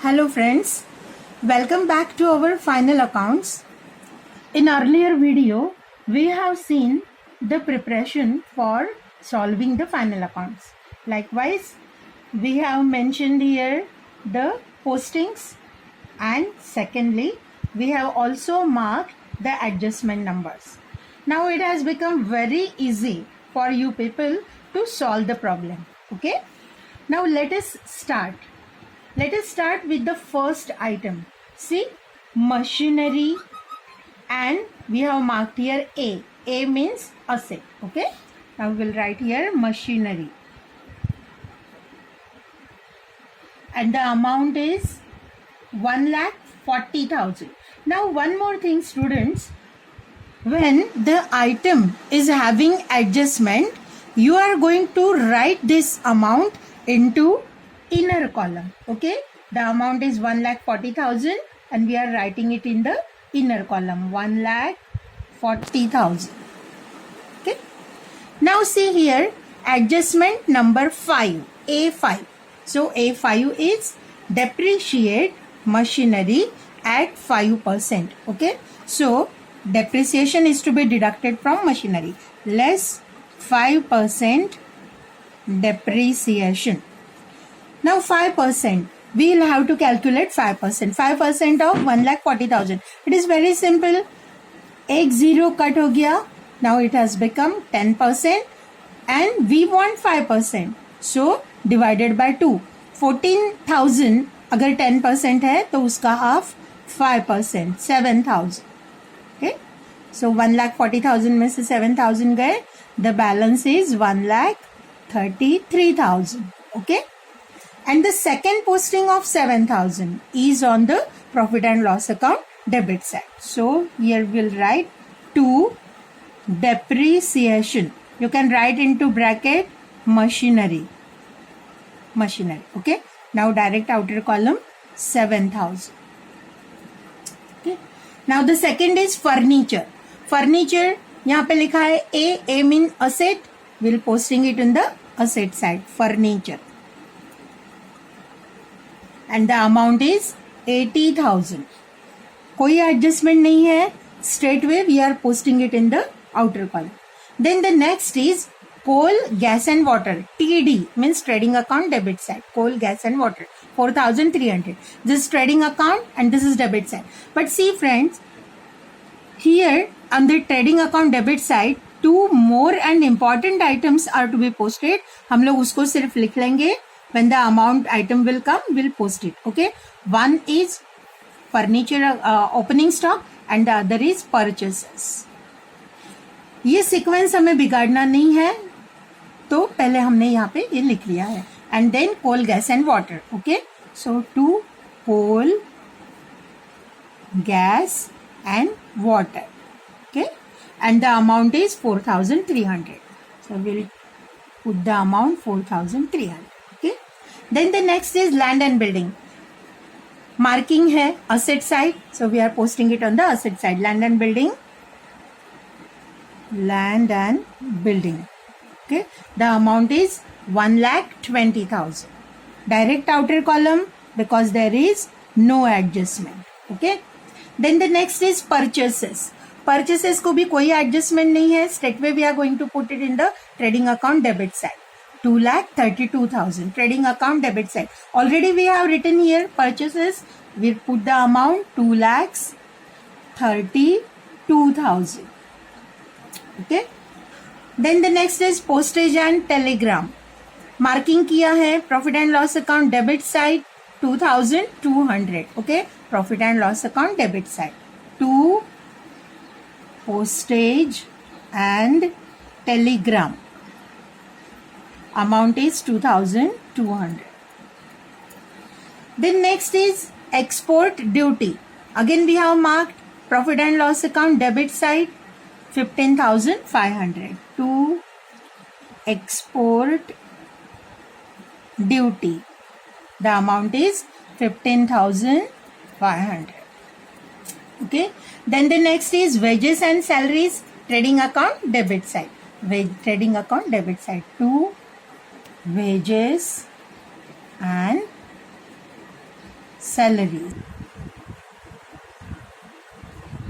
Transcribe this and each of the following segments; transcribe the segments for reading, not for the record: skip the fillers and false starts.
Hello friends, welcome back to our final accounts. In earlier video, we have seen the preparation for solving the final accounts. Likewise, we have mentioned here the postings, and secondly, we have also marked the adjustment numbers. Now it has become very easy for you people to solve the problem. Okay, now let us start. Let us start with the first item. See, machinery, and we have marked here A. A means asset. Okay. Now we will write here machinery. And the amount is 1,40,000. Now one more thing, students. When the item is having adjustment, you are going to write this amount into inner column. Okay, the amount is 1,40,000 and we are writing it in the inner column, 1,40,000. Okay, now see here adjustment number 5, A5. So A5 is depreciate machinery at 5%. Okay, so depreciation is to be deducted from machinery, less 5% depreciation. Now 5%, we will have to calculate 5%. 5% of 1,40,000. It is very simple. एक zero cut हो गया. Now it has become 10% and we want 5%. So divided by 2. 14,000 अगर 10% है तो उसका half 5%, 7,000. Okay. So 1,40,000 में से 7,000 गए. The balance is 1,33,000. Okay. And the second posting of 7,000 is on the profit and loss account debit side. So here we'll write to depreciation. You can write into bracket machinery. Machinery. Okay. Now direct outer column 7,000. Okay. Now the second is furniture. Furniture यहाँ पे लिखा है A. A mean asset. We'll posting it in the asset side. Furniture. And the amount is 80,000. कोई adjustment नहीं है. Straightway we are posting it in the outer column. Then the next is coal, gas and water. TD means trading account debit side. Coal, gas and water. 4,300. This is trading account and this is debit side. But see friends, here on the trading account debit side, two more and important items are to be posted. हम लोग उसको सिर्फ लिख लेंगे. When the amount item will come, we'll post it. Okay. One is furniture opening stock and the other is purchases. ये sequence हमें बिगाड़ना नहीं है, तो पहले हमने यहाँ पे ये लिख लिया है. And then coal, gas and water. Okay. So to coal, gas and water. Okay. And the amount is 4,300. So we'll put the amount 4,300. Okay. Then the next is land and building. Marking है asset side. So we are posting it on the asset side. Land and building. Land and building. Okay. The amount is 1,20,000. Direct outer column because there is no adjustment. Okay. Then the next is purchases. Purchases को भी कोई adjustment नहीं है. Straightway we are going to put it in the trading account debit side. 2,32,000. Trading account debit side. Already we have written here purchases. We put the amount 2,32,000. Okay. Then the next is postage and telegram. Marking किया है profit and loss account debit side 2,200. Okay. Profit and loss account debit side. To postage and telegram. Amount is 2,200. Then next is export duty. Again we have marked profit and loss account debit side 15,500. To export duty. The amount is 15,500. Okay. Then the next is wages and salaries. Trading account debit side. Trading account debit side. To wages and salary.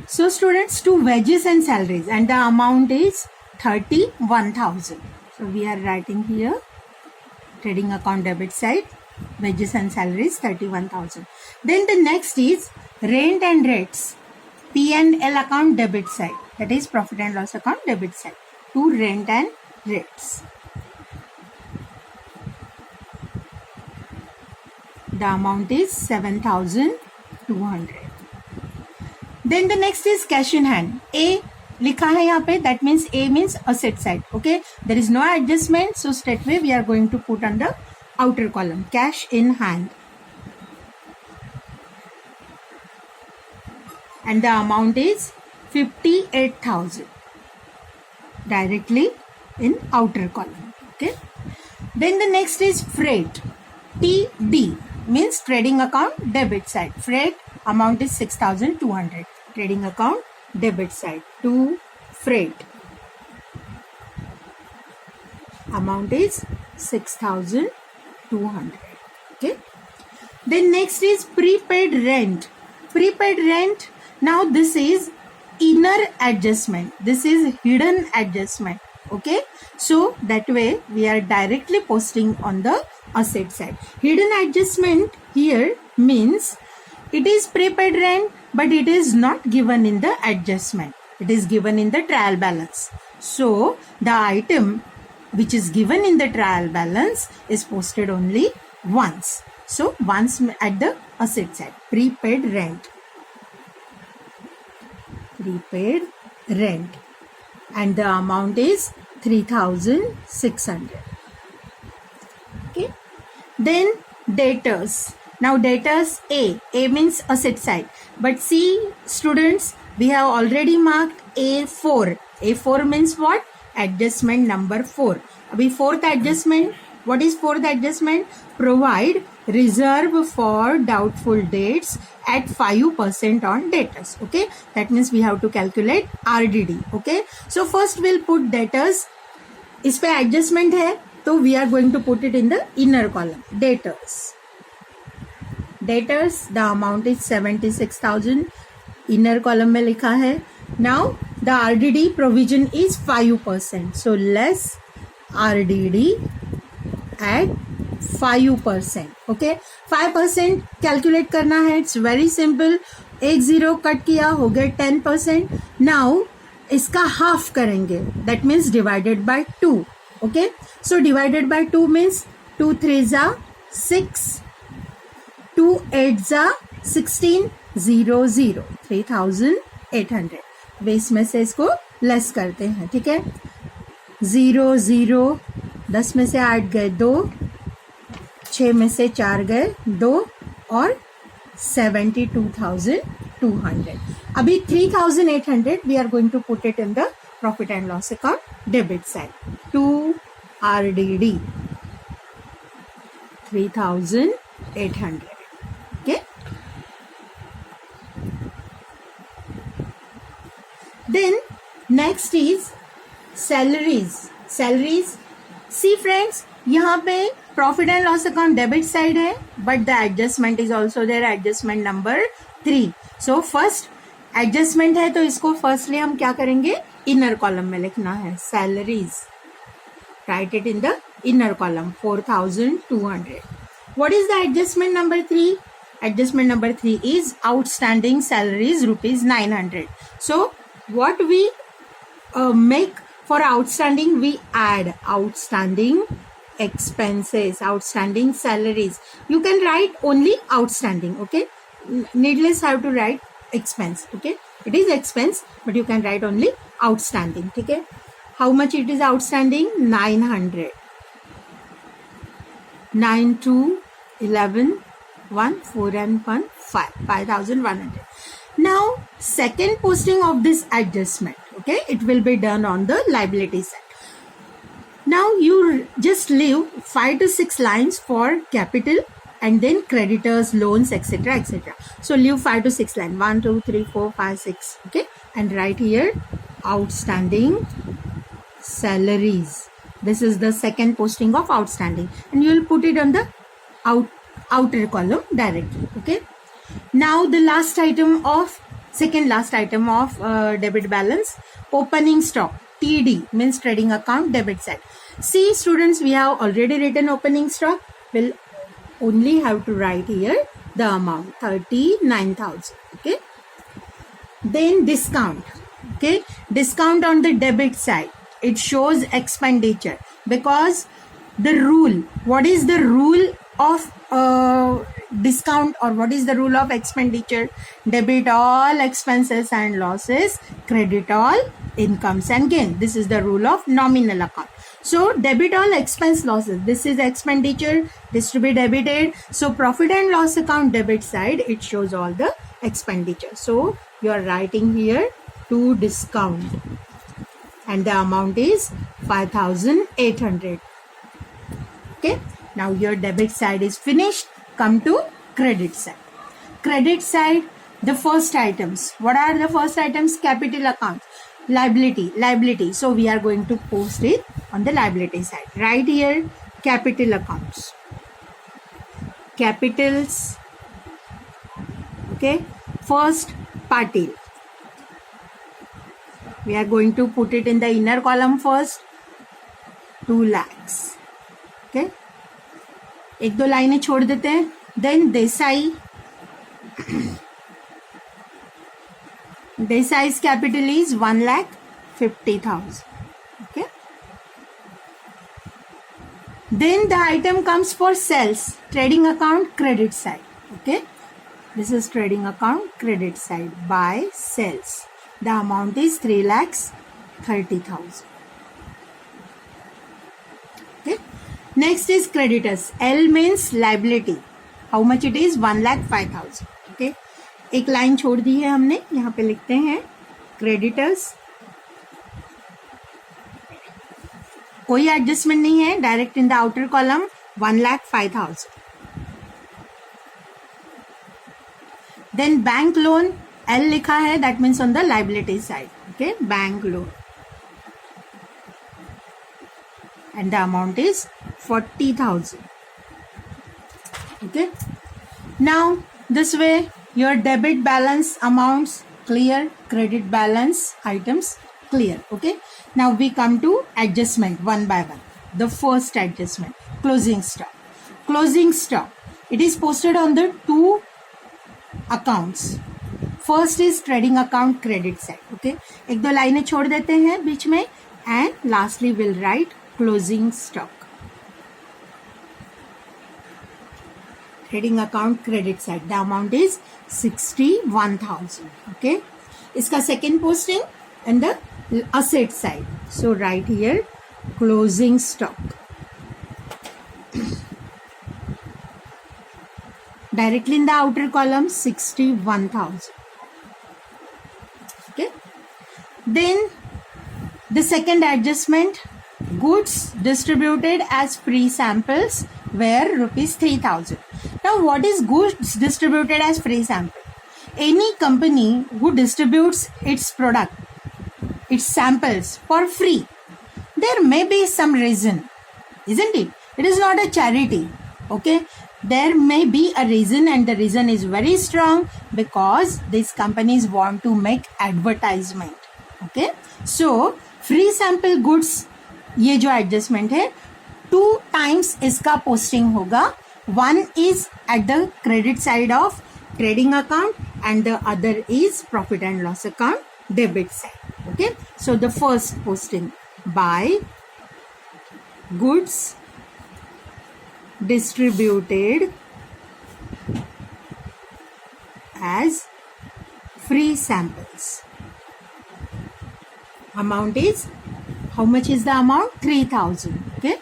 So students, to wages and salaries, and the amount is 31,000. So we are writing here trading account debit side, wages and salaries 31,000. Then the next is rent and rates, P&L account debit side, that is profit and loss account debit side, to rent and rates. The amount is 7,200. Then the next is cash in hand. A लिखा है यहाँ पे, that means A means asset side. Okay, there is no adjustment, so straightway we are going to put on the outer column cash in hand, and the amount is 58,000 directly in outer column. Okay, then the next is freight, TD means trading account debit side. Freight amount is 6,200, trading account debit side to freight, amount is 6,200. Okay, then next is prepaid rent. Prepaid rent, now this is inner adjustment, this is hidden adjustment. Okay, so that way we are directly posting on the asset side. Hidden adjustment here means it is prepaid rent, but it is not given in the adjustment, it is given in the trial balance. So the item which is given in the trial balance is posted only once. So once at the asset side, prepaid rent, prepaid rent, and the amount is 3,600. Okay, then debtors. Now debtors, A means asset side, but see students, we have already marked A4. A4 means what? Adjustment number 4. Abhi fourth adjustment, what is fourth adjustment? Provide reserve for doubtful dates at 5% on debtors. Okay, that means we have to calculate RDD. Okay, so first we'll put debtors. इस पे adjustment है, तो we are going to put it in the inner column. Debtors. Debtors, the amount is 76,000. Inner column में लिखा है. Now the RDD provision is 5%. So less RDD at 5%. Okay, 5% calculate करना है. It's very simple. एक zero cut किया, हो गया 10%. Now इसका half करेंगे. That means divided by 2. Okay, so divided by 2 means 2 3s are 6. 2 8s are 16, 0 0, 3,800. अब इसमें से इसको लेस करते हैं. ठीक है, 0 0, 10 में से 8 गए 2, 6 में से 4 गए 2, और 72,200. अभी 3,800 we are going to put it in the profit and loss account debit side to RDD 3,800. Okay, then next is salaries. Salaries, see friends, यहाँ पे profit and loss account debit side है, but the adjustment is also there, adjustment number 3. So first adjustment है, तो इसको firstly हम क्या करेंगे, inner column में लिखना है. Salaries, right it in the inner column, 4,200. What is the adjustment number 3? Adjustment number 3 is outstanding salaries rupees 900. So what we make for outstanding, we add outstanding expenses, outstanding salaries. You can write only outstanding. Okay, needless have to write expense. Okay, it is expense, but you can write only outstanding. Okay, how much it is outstanding? 900. 9 2 11 1 4 and 1 5, 5,100. Now second posting of this adjustment, okay, it will be done on the liability side. Now you just leave 5 to 6 lines for capital and then creditors, loans, etc, etc. So leave 5 to 6 lines, 1 2 3 4 5 6. Okay, and write here outstanding salaries. This is the second posting of outstanding, and you will put it on the outer column directly. Okay. Now the second last item of debit balance, opening stock, TD means trading account, debit side. See students, we have already written opening stock. We'll only have to write here the amount 39,000. Okay. Then discount. Okay, discount on the debit side, it shows expenditure, because the rule, what is the rule of discount, or what is the rule of expenditure? Debit all expenses and losses, credit all incomes and gain. This is the rule of nominal account. So debit all expense losses, this is expenditure, this to be debited. So profit and loss account debit side, it shows all the expenditure. So you are writing here to discount, and the amount is 5,800. Okay, now your debit side is finished. Come to credit side. Credit side, the first items. What are the first items? Capital account, liability. So we are going to post it on the liability side. Right here, capital accounts, capitals. Okay, first party, we are going to put it in the inner column first, 2 lakhs. Okay, एक दो लाइनें छोड़ देते हैं. Then Desai's capital is 1,50,000. Okay. Then the item comes for sales, trading account, credit side. Okay, this is trading account, credit side, by sales. The amount is 3,30,000. Okay. Next is creditors. L means liability. How much it is? 1,05,000. Okay. एक line छोड़ दी है हमने, यहाँ पे लिखते हैं creditors. कोई adjustment नहीं है, direct in the outer column 1,05,000. Then bank loan, L लिखा है, that means on the liability side. Okay, bank loan, and the amount is 40,000. Okay, now this way your debit balance amounts clear, credit balance items clear. Okay, now we come to adjustment one by one. The first adjustment, closing stock. Closing stock, it is posted on the 2 accounts. First is trading account credit side. Okay, एक दो लाइनें छोड़ देते हैं बीच में, and lastly will write closing stock, trading account credit side. The amount is 61,000. Okay, इसका second posting in the asset side. So write here closing stock, directly in the outer column 61,000. Okay, then the second adjustment, goods distributed as free samples were ₹3,000. Now what is goods distributed as free sample? Any company who distributes its product, its samples for free, there may be some reason, isn't it? It is not a charity. Okay, there may be a reason, and the reason is very strong, because these companies want to make advertisement. Okay, so free sample goods, ये जो adjustment है, 2 times इसका posting होगा. One is at the credit side of trading account, and the other is profit and loss account debit side. Okay, so the first posting, by goods distributed as free samples. Amount is, how much is the amount? 3,000. Okay,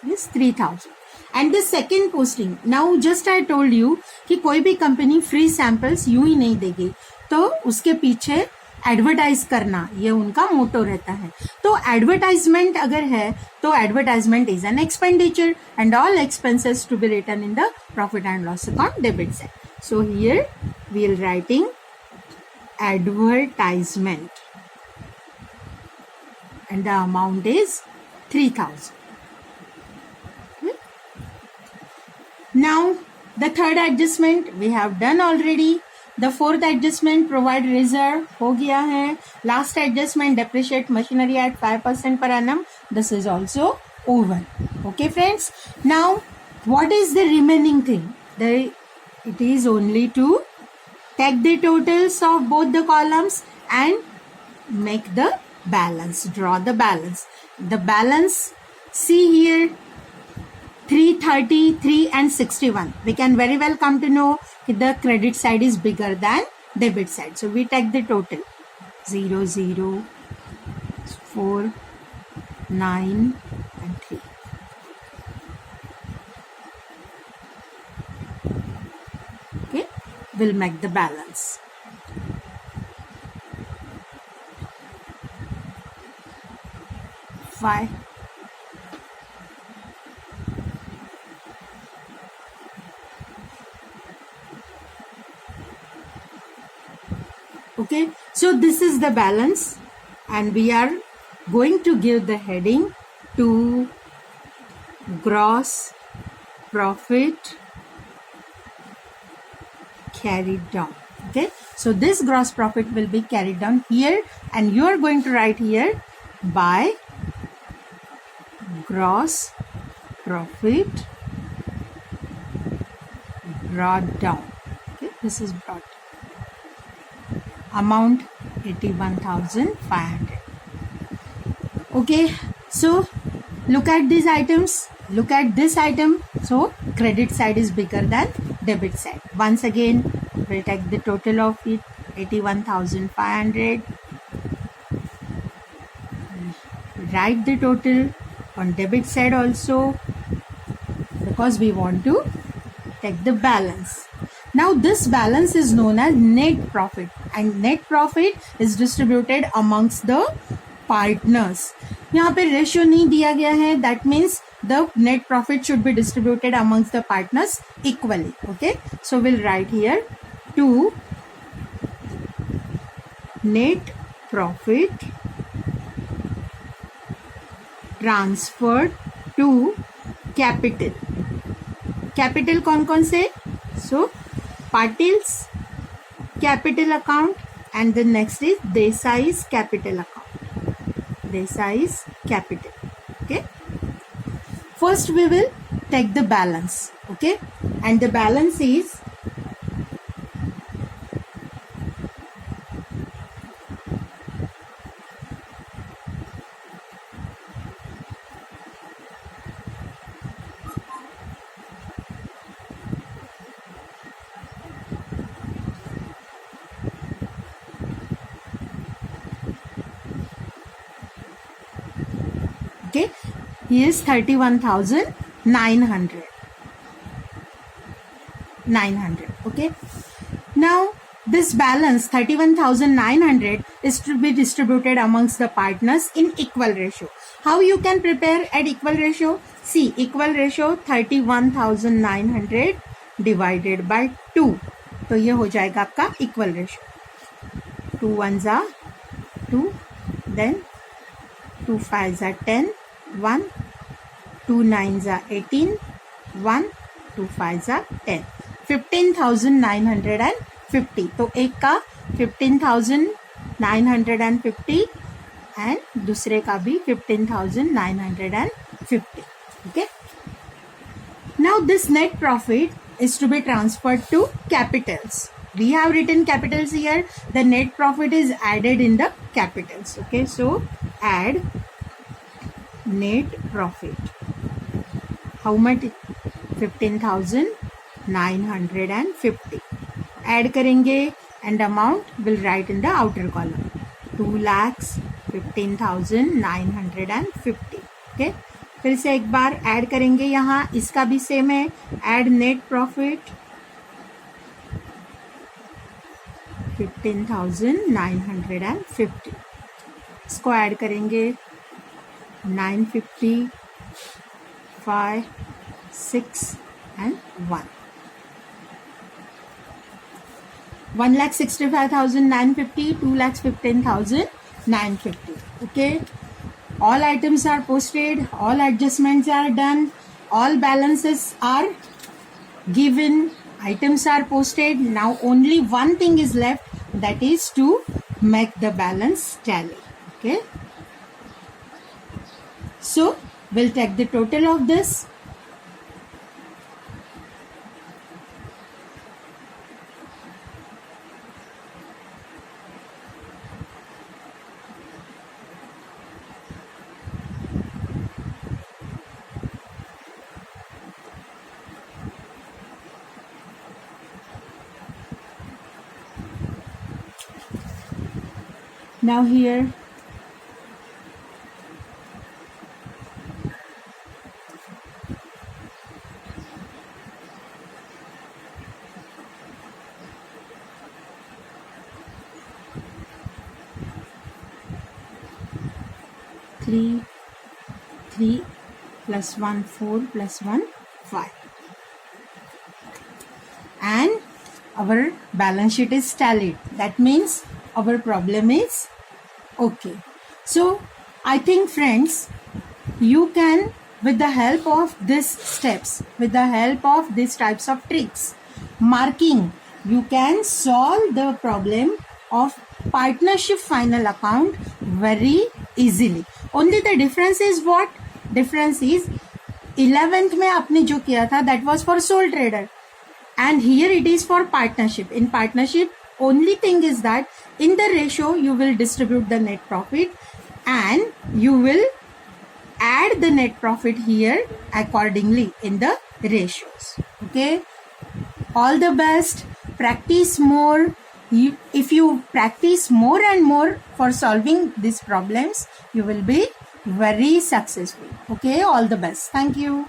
this 3,000. And the second posting, now just I told you कि कोई भी company free samples यूं ही नहीं देगी, तो उसके पीछे advertise करना ये उनका मोटो रहता है. तो एडवर्टाइजमेंट अगर है तो advertisement is an expenditure, and all expenses to be written in the profit and loss account debit side. So here we are writing advertisement, and the amount is 3,000. Now the third adjustment we have done already. The fourth adjustment, provide reserve, हो गया है. Last adjustment, depreciate machinery at 5% per annum. This is also over. Okay friends. Now what is the remaining thing? It is only to take the totals of both the columns and make the balance, draw the balance. The balance, see here, 333 and 61. We can very well come to know that the credit side is bigger than debit side. So we take the total 0, 0, 4, 9 and 3. Okay, we'll make the balance. Five. Okay, so this is the balance and we are going to give the heading to gross profit carried down. Okay, so this gross profit will be carried down here and you are going to write here by gross profit brought down. Okay, this is brought. Amount 81,500. Okay, so look at these items. Look at this item. So credit side is bigger than debit side. Once again, we'll take the total of it, 81,500. Write the total on debit side also because we want to take the balance. Now this balance is known as net profit and net profit is distributed amongst the partners. यहाँ पे ratio नहीं दिया गया है, that means the net profit should be distributed amongst the partners equally. Okay, so we'll write here to net profit transferred to capital. Capital कौन कौन से? So Patil's capital account and the next is Desai's capital account. Desai's capital. Okay. First we will take the balance. Okay. And the balance is okay, he is 31,900. 900. Okay. Now this balance 31,900 is to be distributed amongst the partners in equal ratio. How you can prepare at equal ratio? See, equal ratio 31,900 divided by 2. तो ये हो जाएगा आपका equal ratio. 2 ones are 2, then 2 5s are 10, 1, 2 9s are 18, 1, 2 5s are 10. 15,950. तो एक का 15,950 and दूसरे का भी 15,950. Okay. Now this net profit is to be transferred to capitals. We have written capitals here. The net profit is added in the capitals. Okay, so add net profit. How much? 15,950. Add करेंगे and amount will write in the outer column. 2,15,950. Okay. फिर से एक बार add करेंगे, यहाँ इसका भी same है. Add net profit 15,950. इसको ऐड करेंगे 950, 5, 6 and 1. 1,65,950, 2,15,950. Okay. All items are posted, all adjustments are done, all balances are given items are posted. Now only one thing is left, that is to make the balance tally. Okay, so we'll take the total of this. Now here three plus 1 4 plus 1 5, and our balance sheet is tallied. That means our problem is okay. So I think friends, you can, with the help of these steps, with the help of these types of tricks, marking, you can solve the problem of partnership final account very easily. Only the difference is what? Difference is 11th में आपने जो किया था, that was for sole trader, and here it is for partnership. In partnership, only thing is that in the ratio you will distribute the net profit and you will add the net profit here accordingly in the ratios. Okay, all the best. Practice more. If you practice more and more for solving these problems, you will be very successful. Okay, all the best. Thank you.